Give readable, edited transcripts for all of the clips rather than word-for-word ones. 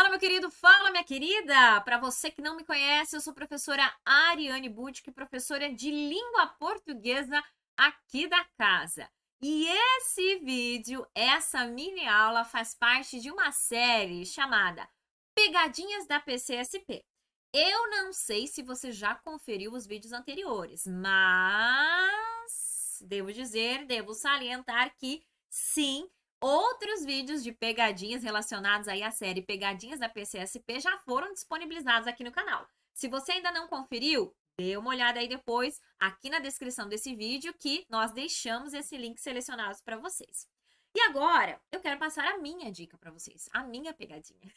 Fala, meu querido, fala, minha querida! Para você que não me conhece, eu sou a professora Ariane Butic, professora de língua portuguesa aqui da casa. E esse vídeo, essa mini aula, faz parte de uma série chamada Pegadinhas da PCSP. Eu não sei se você já conferiu os vídeos anteriores, mas devo salientar que sim, outros vídeos de pegadinhas relacionados aí à série Pegadinhas da PCSP já foram disponibilizados aqui no canal. Se você ainda não conferiu, dê uma olhada aí depois, aqui na descrição desse vídeo, que nós deixamos esse link selecionado para vocês. E agora, eu quero passar a minha dica para vocês, a minha pegadinha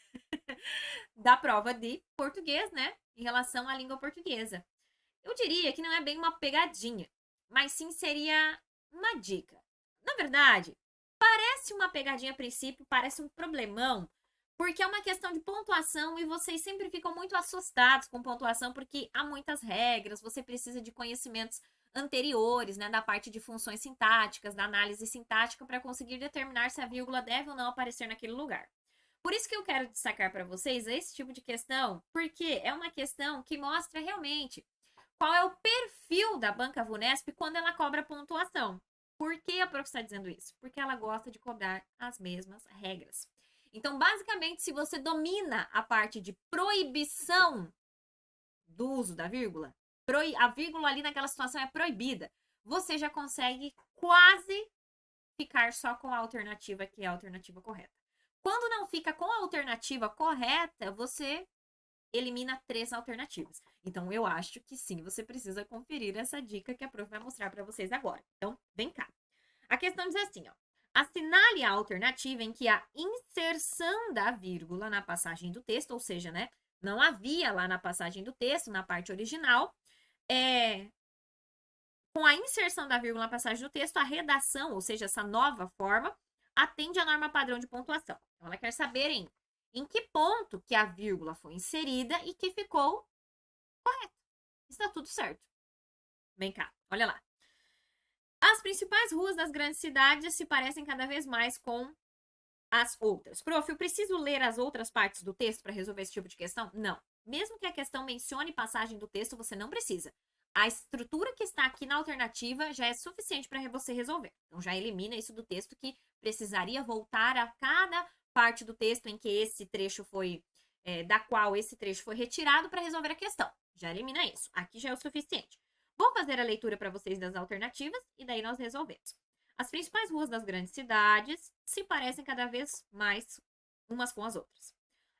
da prova de português, né, em relação à língua portuguesa. Eu diria que não é bem uma pegadinha, mas sim seria uma dica. Na verdade, parece uma pegadinha a princípio, parece um problemão, porque é uma questão de pontuação e vocês sempre ficam muito assustados com pontuação porque há muitas regras, você precisa de conhecimentos anteriores, né, da parte de funções sintáticas, da análise sintática para conseguir determinar se a vírgula deve ou não aparecer naquele lugar. Por isso que eu quero destacar para vocês esse tipo de questão, porque é uma questão que mostra realmente qual é o perfil da banca VUNESP quando ela cobra pontuação. Por que a prof está dizendo isso? Porque ela gosta de cobrar as mesmas regras. Então, basicamente, se você domina a parte de proibição do uso da vírgula, a vírgula ali naquela situação é proibida, você já consegue quase ficar só com a alternativa que é a alternativa correta. Quando não fica com a alternativa correta, você elimina 3 alternativas. Então, eu acho que sim, você precisa conferir essa dica que a prof vai mostrar para vocês agora. Então, vem cá. A questão diz assim, ó. Assinale a alternativa em que a inserção da vírgula na passagem do texto, ou seja, né, não havia lá na passagem do texto, na parte original, com a inserção da vírgula na passagem do texto, a redação, ou seja, essa nova forma, atende à norma padrão de pontuação. Então, ela quer saber em que ponto que a vírgula foi inserida e que ficou correto. Está tudo certo. Vem cá, olha lá. As principais ruas das grandes cidades se parecem cada vez mais com as outras. Prof, eu preciso ler as outras partes do texto para resolver esse tipo de questão? Não. Mesmo que a questão mencione passagem do texto, você não precisa. A estrutura que está aqui na alternativa já é suficiente para você resolver. Então, já elimina isso do texto que precisaria voltar a cada parte do texto em que esse trecho foi, da qual esse trecho foi retirado para resolver a questão. Já elimina isso. Aqui já é o suficiente. Vou fazer a leitura para vocês das alternativas e daí nós resolvemos. As principais ruas das grandes cidades se parecem cada vez mais umas com as outras.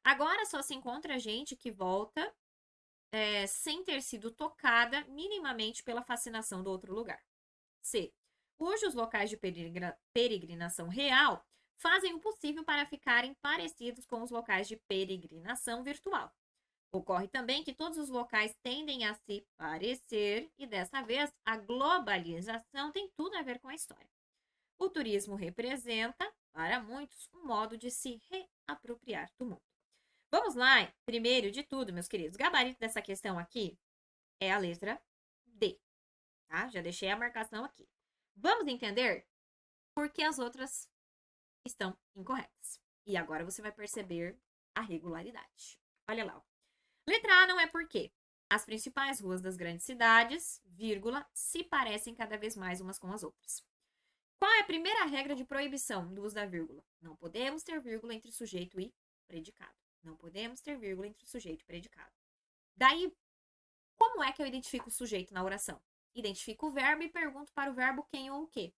Agora só se encontra gente que volta sem ter sido tocada minimamente pela fascinação do outro lugar. C. Cujos locais de peregrinação real fazem o possível para ficarem parecidos com os locais de peregrinação virtual. Ocorre também que todos os locais tendem a se parecer e, dessa vez, a globalização tem tudo a ver com a história. O turismo representa, para muitos, um modo de se reapropriar do mundo. Vamos lá, primeiro de tudo, meus queridos, o gabarito dessa questão aqui é a letra D, tá? Já deixei a marcação aqui. Vamos entender por que as outras estão incorretas. E agora você vai perceber a regularidade. Olha lá. Letra A não é por quê. As principais ruas das grandes cidades, vírgula, se parecem cada vez mais umas com as outras. Qual é a primeira regra de proibição do uso da vírgula? Não podemos ter vírgula entre sujeito e predicado. Não podemos ter vírgula entre sujeito e predicado. Daí, como é que eu identifico o sujeito na oração? Identifico o verbo e pergunto para o verbo quem ou o quê.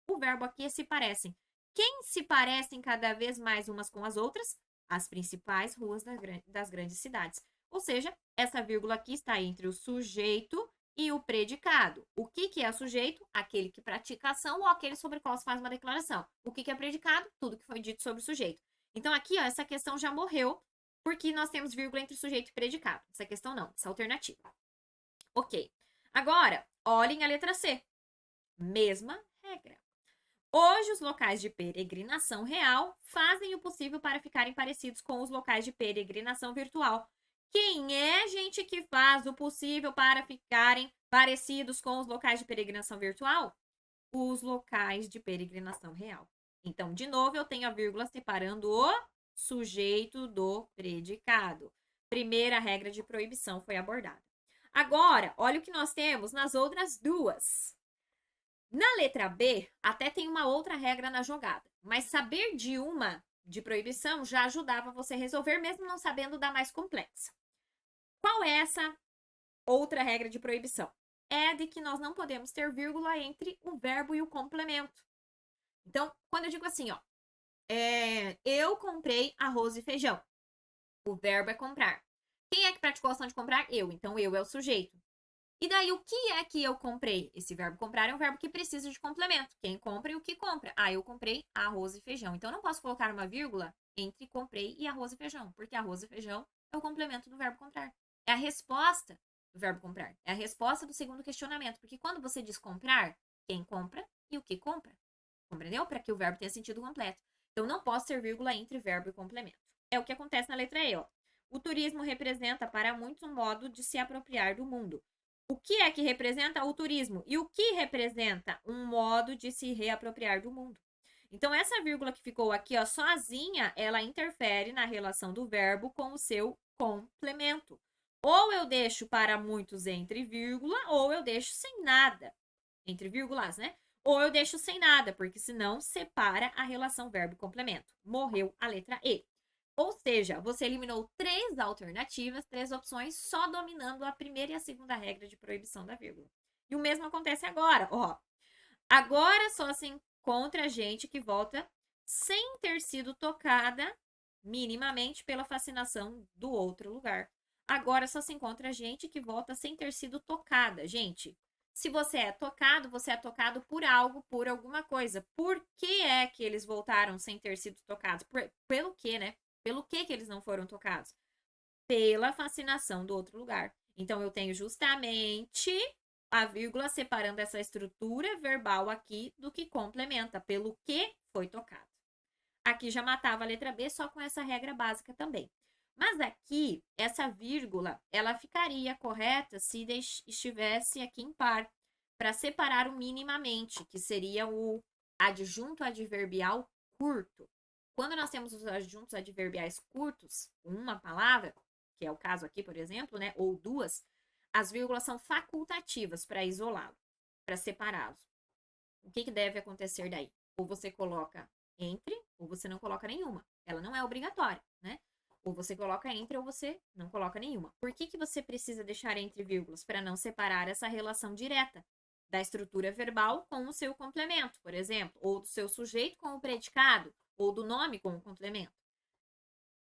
O verbo aqui é se parecem. Quem se parecem cada vez mais umas com as outras? As principais ruas das grandes cidades. Ou seja, essa vírgula aqui está entre o sujeito e o predicado. O que é sujeito? Aquele que pratica a ação ou aquele sobre o qual se faz uma declaração. O que é predicado? Tudo que foi dito sobre o sujeito. Então, aqui, ó, essa questão já morreu, porque nós temos vírgula entre sujeito e predicado. Essa questão não, essa alternativa. Ok. Agora, olhem a letra C. Mesma regra. Hoje, os locais de peregrinação real fazem o possível para ficarem parecidos com os locais de peregrinação virtual. Quem é, gente, que faz o possível para ficarem parecidos com os locais de peregrinação virtual? Os locais de peregrinação real. Então, de novo, eu tenho a vírgula separando o sujeito do predicado. Primeira regra de proibição foi abordada. Agora, olha o que nós temos nas outras duas. Na letra B, até tem uma outra regra na jogada, mas saber de uma de proibição já ajudava você a resolver, mesmo não sabendo da mais complexa. Qual é essa outra regra de proibição? É de que nós não podemos ter vírgula entre o verbo e o complemento. Então, quando eu digo assim, ó, eu comprei arroz e feijão. O verbo é comprar. Quem é que praticou a ação de comprar? Eu. Então, eu é o sujeito. E daí, o que é que eu comprei? Esse verbo comprar é um verbo que precisa de complemento. Quem compra e o que compra? Ah, eu comprei arroz e feijão. Então, eu não posso colocar uma vírgula entre comprei e arroz e feijão, porque arroz e feijão é o complemento do verbo comprar. É a resposta do verbo comprar. É a resposta do segundo questionamento. Porque quando você diz comprar, quem compra e o que compra. Compreendeu? Para que o verbo tenha sentido completo. Então, não posso ter vírgula entre verbo e complemento. É o que acontece na letra E, ó. O turismo representa para muitos um modo de se apropriar do mundo. O que é que representa o turismo? E o que representa um modo de se reapropriar do mundo? Então, essa vírgula que ficou aqui, ó, sozinha, ela interfere na relação do verbo com o seu complemento. Ou eu deixo para muitos entre vírgula, ou eu deixo sem nada. Entre vírgulas, né? Ou eu deixo sem nada, porque senão separa a relação verbo-complemento. Morreu a letra E. Ou seja, você eliminou 3 alternativas, 3 opções, só dominando a primeira e a segunda regra de proibição da vírgula. E o mesmo acontece agora, ó. Agora só se encontra gente que volta sem ter sido tocada minimamente pela fascinação do outro lugar. Agora só se encontra gente que volta sem ter sido tocada. Gente, se você é tocado por algo, por alguma coisa. Por que é que eles voltaram sem ter sido tocados? Pelo que, né? Pelo que eles não foram tocados? Pela fascinação do outro lugar. Então, eu tenho justamente a vírgula separando essa estrutura verbal aqui do que complementa, pelo que foi tocado. Aqui já matava a letra B só com essa regra básica também. Mas aqui, essa vírgula, ela ficaria correta se estivesse aqui em par, para separar o minimamente, que seria o adjunto adverbial curto. Quando nós temos os adjuntos adverbiais curtos, uma palavra, que é o caso aqui, por exemplo, né, ou duas, as vírgulas são facultativas para isolá-lo, para separá-los. O que deve acontecer daí? Ou você coloca entre, ou você não coloca nenhuma. Ela não é obrigatória, né? Ou você coloca entre, ou você não coloca nenhuma. Por que você precisa deixar entre vírgulas? Para não separar essa relação direta da estrutura verbal com o seu complemento, por exemplo, ou do seu sujeito com o predicado, ou do nome com o complemento.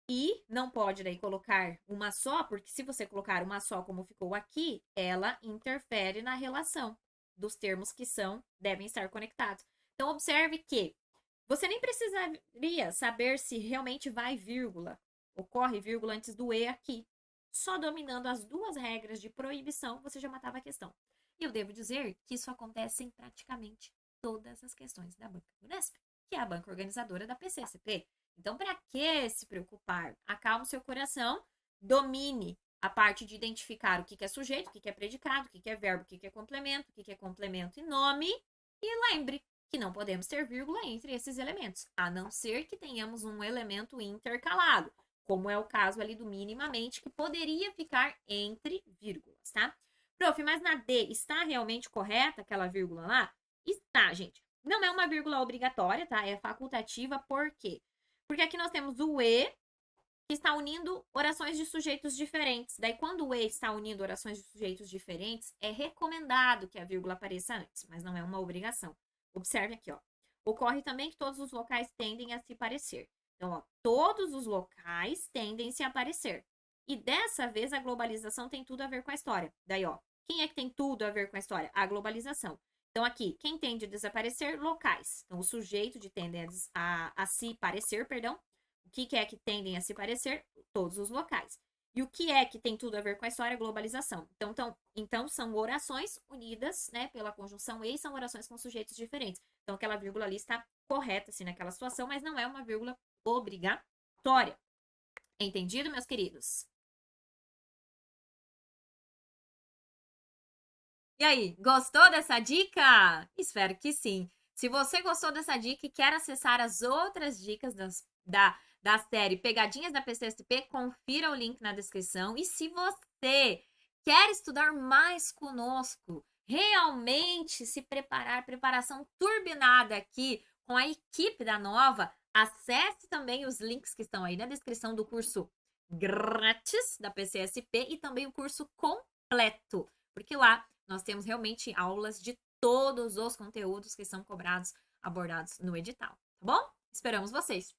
E não pode daí colocar uma só, porque se você colocar uma só como ficou aqui, ela interfere na relação dos termos que devem estar conectados. Então, observe que você nem precisaria saber se realmente vai vírgula, ocorre vírgula antes do E aqui. Só dominando as 2 regras de proibição, você já matava a questão. E eu devo dizer que isso acontece em praticamente todas as questões da banca do Unesp, que é a banca organizadora da PCCP. Então, para que se preocupar? Acalme o seu coração, domine a parte de identificar o que é sujeito, o que é predicado, o que é verbo, o que é complemento e nome. E lembre que não podemos ter vírgula entre esses elementos, a não ser que tenhamos um elemento intercalado, como é o caso ali do minimamente, que poderia ficar entre vírgulas, tá? Prof, mas na D está realmente correta aquela vírgula lá? Está, gente. Não é uma vírgula obrigatória, tá? É facultativa, por quê? Porque aqui nós temos o E, que está unindo orações de sujeitos diferentes. Daí, quando o E está unindo orações de sujeitos diferentes, é recomendado que a vírgula apareça antes, mas não é uma obrigação. Observe aqui, ó. Ocorre também que todos os locais tendem a se parecer. Então, ó, todos os locais tendem a se parecer. E dessa vez a globalização tem tudo a ver com a história. Daí, ó, quem é que tem tudo a ver com a história? A globalização. Então, aqui, quem tende a desaparecer? Locais. Então, o sujeito de tendem a se parecer, perdão. O que é que tendem a se parecer? Todos os locais. E o que é que tem tudo a ver com a história? Globalização. Então são orações unidas, né, pela conjunção e são orações com sujeitos diferentes. Então, aquela vírgula ali está correta, assim, naquela situação, mas não é uma vírgula obrigatória. Entendido, meus queridos? E aí, gostou dessa dica? Espero que sim. Se você gostou dessa dica e quer acessar as outras dicas da série Pegadinhas da PCSP, confira o link na descrição. E se você quer estudar mais conosco, realmente se preparar, preparação turbinada aqui com a equipe da Nova, acesse também os links que estão aí na descrição do curso grátis da PCSP e também o curso completo, porque lá nós temos realmente aulas de todos os conteúdos que são cobrados, abordados no edital, tá bom? Esperamos vocês.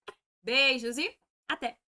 Beijos e até!